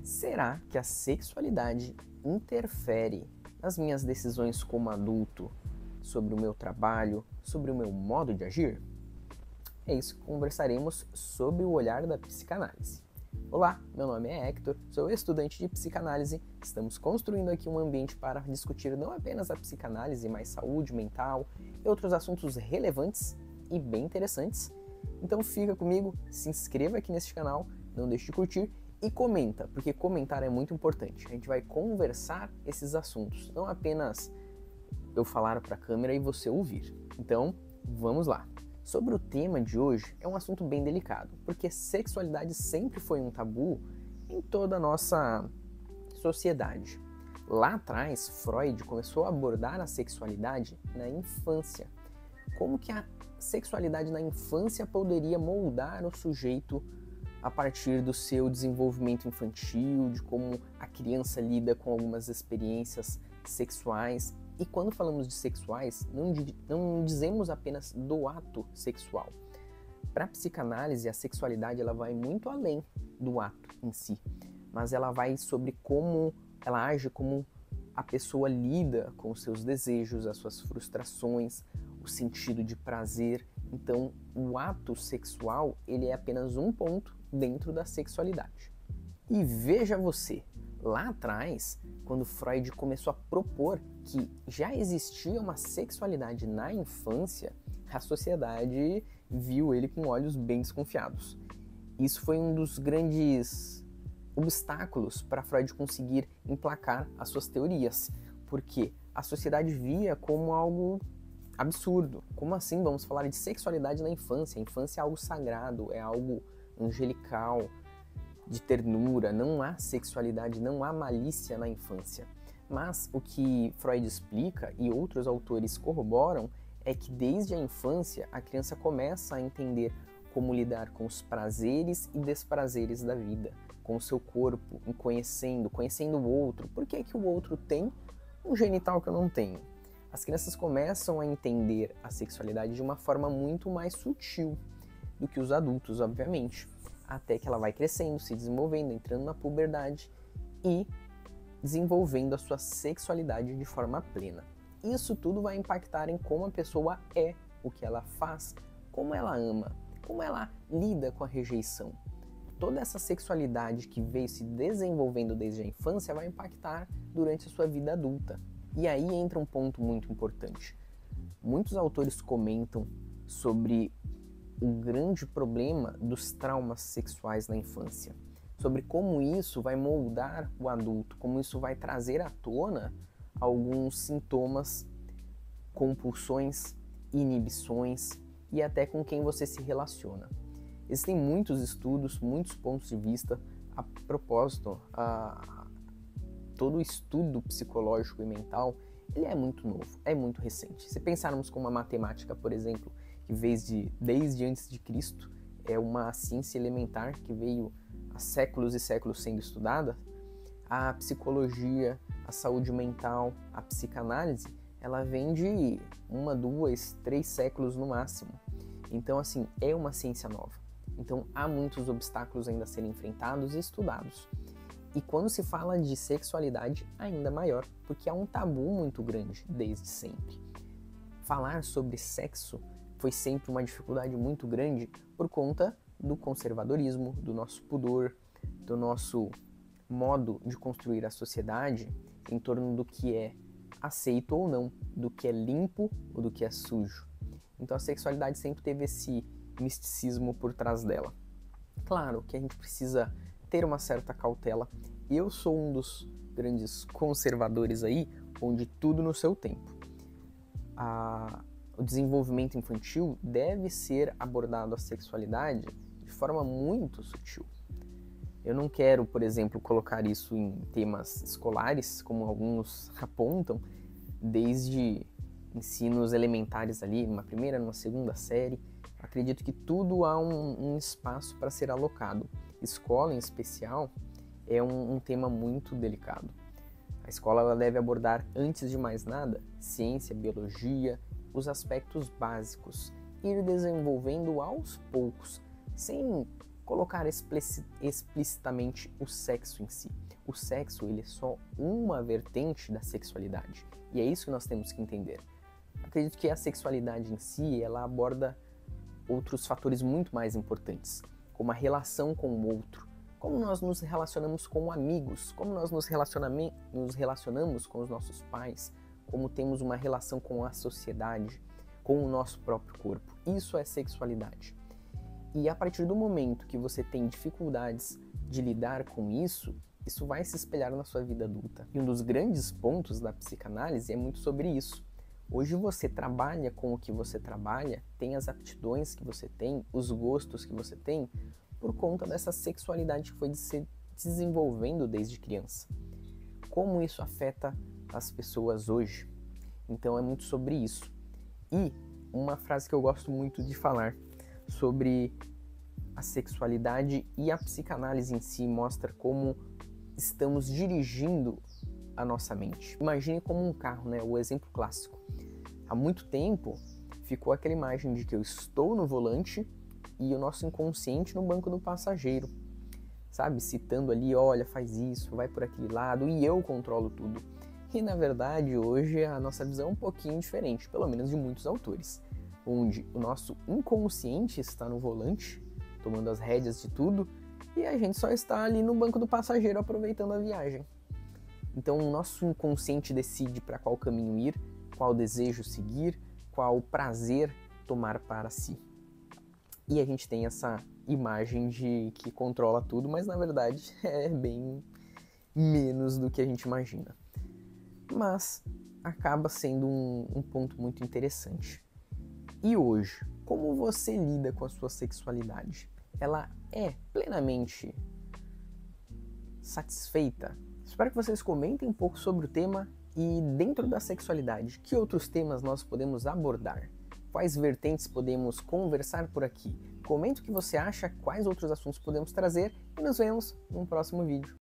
Será que a sexualidade interfere nas minhas decisões como adulto, sobre o meu trabalho, sobre o meu modo de agir? É isso que conversaremos sobre o olhar da psicanálise. Olá, meu nome é Hector, sou estudante de psicanálise. Estamos construindo aqui um ambiente para discutir não apenas a psicanálise, mas saúde mental e outros assuntos relevantes e bem interessantes. Então fica comigo, se inscreva aqui neste canal, não deixe de curtir e comenta, porque comentar é muito importante. A gente vai conversar esses assuntos, não apenas eu falar para a câmera e você ouvir. Então, vamos lá. Sobre o tema de hoje, é um assunto bem delicado, porque sexualidade sempre foi um tabu em toda a nossa sociedade. Lá atrás, Freud começou a abordar a sexualidade na infância. Como que a sexualidade na infância poderia moldar o sujeito a partir do seu desenvolvimento infantil, de como a criança lida com algumas experiências sexuais. E quando falamos de sexuais, não dizemos apenas do ato sexual. Para a psicanálise, a sexualidade ela vai muito além do ato em si, mas ela vai sobre como ela age, como a pessoa lida com os seus desejos, as suas frustrações, o sentido de prazer. Então, o ato sexual ele é apenas um ponto dentro da sexualidade. E veja você, lá atrás, quando Freud começou a propor que já existia uma sexualidade na infância, a sociedade viu ele com olhos bem desconfiados. Isso foi um dos grandes obstáculos para Freud conseguir emplacar as suas teorias, porque a sociedade via como algo absurdo. Como assim vamos falar de sexualidade na infância? A infância é algo sagrado, é algo angelical, de ternura, não há sexualidade, não há malícia na infância. Mas o que Freud explica e outros autores corroboram é que desde a infância a criança começa a entender como lidar com os prazeres e desprazeres da vida, com o seu corpo, conhecendo o outro. Por que que o outro tem um genital que eu não tenho? As crianças começam a entender a sexualidade de uma forma muito mais sutil do que os adultos, obviamente, até que ela vai crescendo, se desenvolvendo, entrando na puberdade e desenvolvendo a sua sexualidade de forma plena. Isso tudo vai impactar em como a pessoa é, o que ela faz, como ela ama, como ela lida com a rejeição. Toda essa sexualidade que veio se desenvolvendo desde a infância vai impactar durante a sua vida adulta. E aí entra um ponto muito importante. Muitos autores comentam sobre o grande problema dos traumas sexuais na infância, sobre como isso vai moldar o adulto, como isso vai trazer à tona alguns sintomas, compulsões, inibições e até com quem você se relaciona. Existem muitos estudos, muitos pontos de vista. A propósito, todo o estudo psicológico e mental ele é muito novo, é muito recente. Se pensarmos como a matemática, por exemplo, que desde antes de Cristo é uma ciência elementar que veio há séculos e séculos sendo estudada, a psicologia, a saúde mental, a psicanálise, ela vem de 1, 2, 3 séculos no máximo. Então, assim, é uma ciência nova. Então, há muitos obstáculos ainda a serem enfrentados e estudados. E quando se fala de sexualidade, ainda maior, porque há um tabu muito grande desde sempre. Falar sobre sexo foi sempre uma dificuldade muito grande por conta do conservadorismo, do nosso pudor, do nosso modo de construir a sociedade em torno do que é aceito ou não, do que é limpo ou do que é sujo. Então a sexualidade sempre teve esse misticismo por trás dela. Claro que a gente precisa ter uma certa cautela. Eu sou um dos grandes conservadores aí, onde tudo no seu tempo. O desenvolvimento infantil deve ser abordado a sexualidade de forma muito sutil. Eu não quero, por exemplo, colocar isso em temas escolares, como alguns apontam, desde ensinos elementares ali, numa primeira, numa segunda série. Acredito que tudo há um espaço para ser alocado. Escola, em especial, é um tema muito delicado. A escola ela deve abordar, antes de mais nada, ciência, biologia, os aspectos básicos, ir desenvolvendo aos poucos, sem colocar explicitamente o sexo em si. O sexo, ele é só uma vertente da sexualidade, e é isso que nós temos que entender. Acredito que a sexualidade em si, ela aborda outros fatores muito mais importantes, como a relação com o outro, como nós nos relacionamos com amigos, como nós nos relacionamos com os nossos pais, como temos uma relação com a sociedade, com o nosso próprio corpo. Isso é sexualidade. E a partir do momento que você tem dificuldades de lidar com isso, isso vai se espelhar na sua vida adulta. E um dos grandes pontos da psicanálise é muito sobre isso. Hoje você trabalha com o que você trabalha, tem as aptidões que você tem, os gostos que você tem, por conta dessa sexualidade que foi se desenvolvendo desde criança. Como isso afeta as pessoas hoje? Então é muito sobre isso. E uma frase que eu gosto muito de falar sobre a sexualidade e a psicanálise em si mostra como estamos dirigindo a nossa mente. Imagine como um carro, né? O exemplo clássico. Há muito tempo ficou aquela imagem de que eu estou no volante e o nosso inconsciente no banco do passageiro, sabe? Citando ali, olha, faz isso, vai por aquele lado e eu controlo tudo. E na verdade hoje a nossa visão é um pouquinho diferente, pelo menos de muitos autores, onde o nosso inconsciente está no volante, tomando as rédeas de tudo, e a gente só está ali no banco do passageiro aproveitando a viagem. Então o nosso inconsciente decide para qual caminho ir, qual desejo seguir, qual prazer tomar para si. E a gente tem essa imagem de que controla tudo, mas na verdade é bem menos do que a gente imagina. Mas acaba sendo um ponto muito interessante. E hoje, como você lida com a sua sexualidade? Ela é plenamente satisfeita? Espero que vocês comentem um pouco sobre o tema e dentro da sexualidade, que outros temas nós podemos abordar? Quais vertentes podemos conversar por aqui? Comente o que você acha, quais outros assuntos podemos trazer e nos vemos no próximo vídeo.